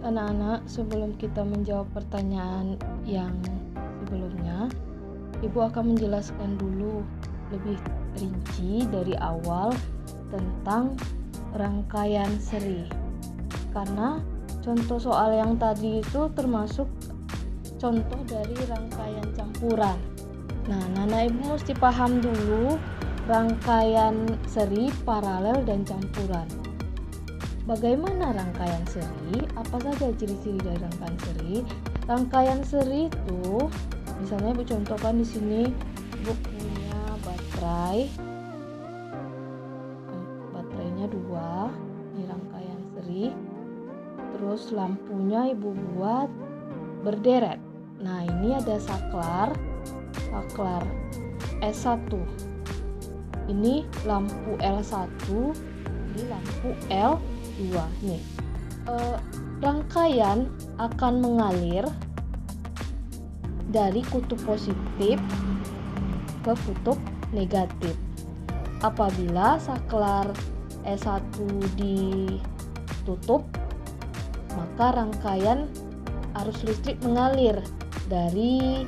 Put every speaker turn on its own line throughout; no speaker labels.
Anak-anak, sebelum kita menjawab pertanyaan yang sebelumnya, Ibu akan menjelaskan dulu lebih rinci dari awal tentang rangkaian seri. Karena contoh soal yang tadi itu termasuk contoh dari rangkaian campuran. Nah, Nana Ibu mesti paham dulu rangkaian seri, paralel, dan campuran. Bagaimana rangkaian seri? Apa saja ciri-ciri dari rangkaian seri? Rangkaian seri itu, misalnya Ibu contohkan di sini, Ibu punya baterainya 2, ini rangkaian seri. Terus lampunya Ibu buat berderet. Nah, ini ada saklar S1. Ini lampu L1, ini lampu L2 nih. Rangkaian akan mengalir dari kutub positif ke kutub negatif. Apabila saklar S1 ditutup, maka rangkaian arus listrik mengalir dari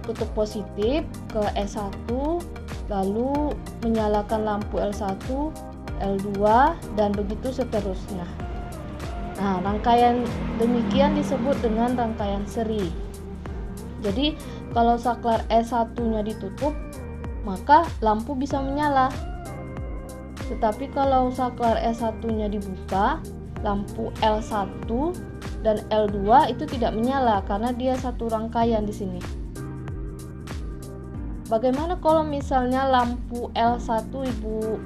kutub positif ke S1, lalu menyalakan lampu L1, L2, dan begitu seterusnya. Nah, rangkaian demikian disebut dengan rangkaian seri. Jadi, kalau saklar S1-nya ditutup, maka lampu bisa menyala. Tetapi kalau saklar S1-nya dibuka, lampu L1 dan L2 itu tidak menyala karena dia satu rangkaian di sini. Bagaimana kalau misalnya lampu L1 Ibu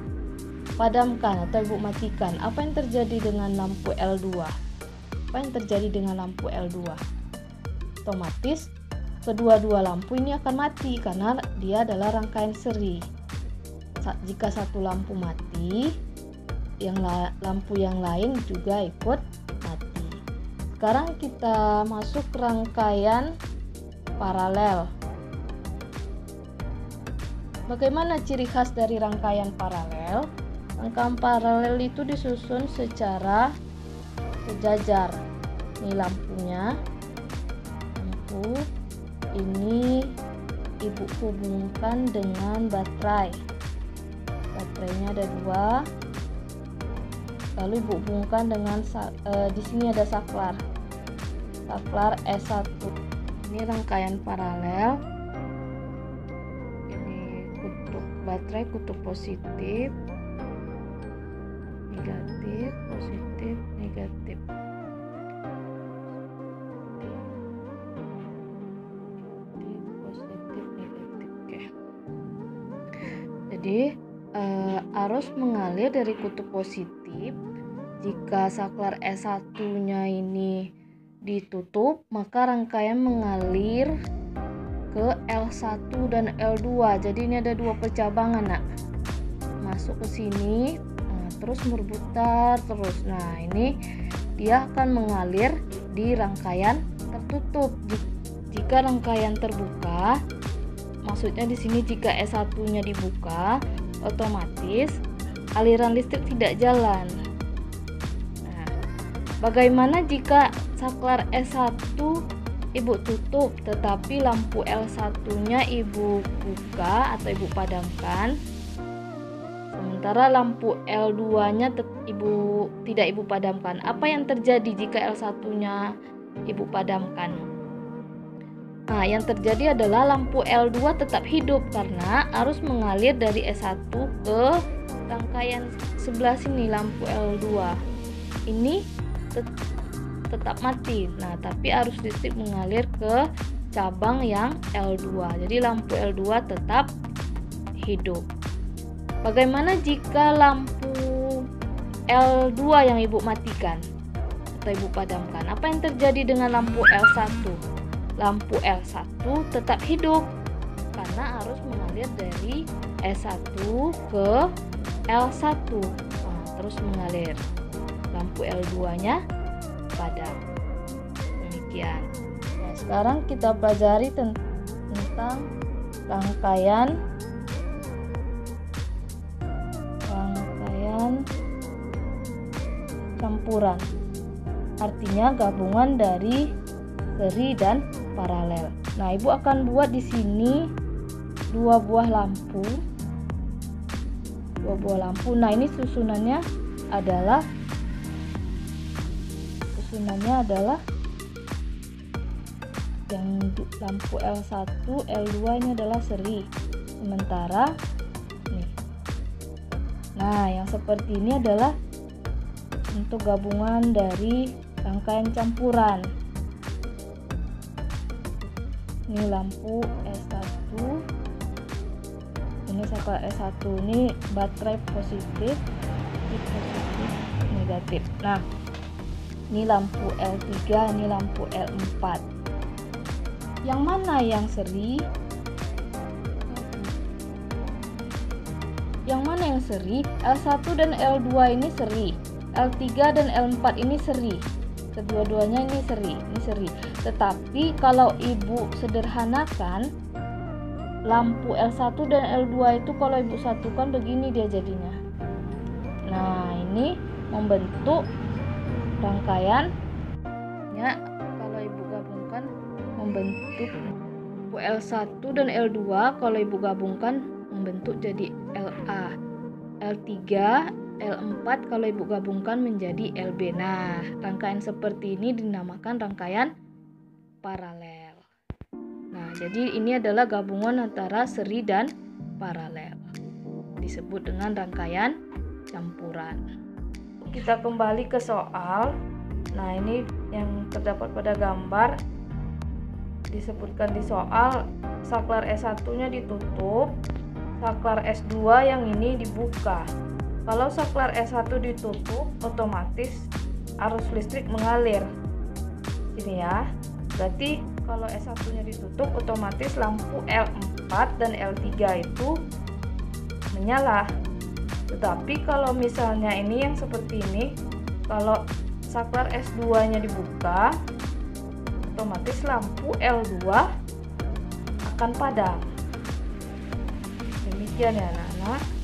padamkan atau Ibu matikan? Apa yang terjadi dengan lampu L2? Apa yang terjadi dengan lampu L2? Otomatis kedua-dua lampu ini akan mati karena dia adalah rangkaian seri. Jika satu lampu mati, lampu yang lain juga ikut mati. Sekarang kita masuk rangkaian paralel. Bagaimana ciri khas dari rangkaian paralel? Rangkaian paralel itu disusun secara sejajar. Ini lampunya, lampu ini Ibu hubungkan dengan baterai. Baterainya ada 2. Lalu Ibu hubungkan dengan di sini ada saklar S1. Ini rangkaian paralel. Ini baterai kutub positif, negatif, positif, negatif. Positif, negatif. Oke. Jadi arus mengalir dari kutub positif. Jika saklar S1-nya ini ditutup, maka rangkaian mengalir ke L1 dan L2. Jadi ini ada 2 percabangan, Nak. Masuk ke sini, terus berputar terus. Nah, ini dia akan mengalir di rangkaian tertutup. Jika rangkaian terbuka, maksudnya di sini jika S1-nya dibuka, otomatis aliran listrik tidak jalan. Nah, bagaimana jika saklar S1 Ibu tutup tetapi lampu L1-nya Ibu buka atau Ibu padamkan, sementara lampu L2-nya tidak Ibu padamkan? Apa yang terjadi jika L1-nya Ibu padamkan? Nah, yang terjadi adalah lampu L2 tetap hidup karena arus mengalir dari S1 ke rangkaian sebelah sini, lampu L2. Ini tetap mati. Nah, tapi arus listrik mengalir ke cabang yang L2. Jadi lampu L2 tetap hidup. Bagaimana jika lampu L2 yang Ibu matikan atau Ibu padamkan? Apa yang terjadi dengan lampu L1? Lampu L1 tetap hidup karena arus mengalir dari S1 ke L1. Nah, terus mengalir. Lampu L2-nya padam. Demikian. Nah, sekarang kita pelajari tentang rangkaian campuran. Artinya gabungan dari seri dan paralel. Nah, Ibu akan buat di sini dua buah lampu. Nah, ini susunannya adalah yang lampu L1, L2 ini adalah seri. Sementara nih. Nah, yang seperti ini adalah untuk gabungan dari rangkaian campuran. Ini lampu S1, ini saklar S1, ini baterai positif, negatif. Nah, ini lampu L3, ini lampu L4. Yang mana yang seri? Yang mana yang seri? L1 dan L2 ini seri. L3 dan L4 ini seri. Kedua-duanya ini seri. Tetapi kalau Ibu sederhanakan, lampu L1 dan L2 itu kalau Ibu satukan begini dia jadinya. Nah, ini membentuk rangkaian ya, kalau Ibu gabungkan membentuk lampu L1 dan L2, kalau Ibu gabungkan membentuk jadi LA. L3, L4 kalau Ibu gabungkan menjadi LB. Nah, rangkaian seperti ini dinamakan rangkaian paralel. Nah, jadi ini adalah gabungan antara seri dan paralel. Disebut dengan rangkaian campuran. Kita kembali ke soal. Nah, ini yang terdapat pada gambar. Disebutkan di soal, saklar S1-nya ditutup, saklar S2 yang ini dibuka. Kalau saklar S1 ditutup, otomatis arus listrik mengalir. Ini ya. Berarti kalau S1-nya ditutup, otomatis lampu L4 dan L3 itu menyala. Tetapi kalau misalnya ini yang seperti ini, kalau saklar S2-nya dibuka, otomatis lampu L2 akan padam. Demikian ya anak-anak.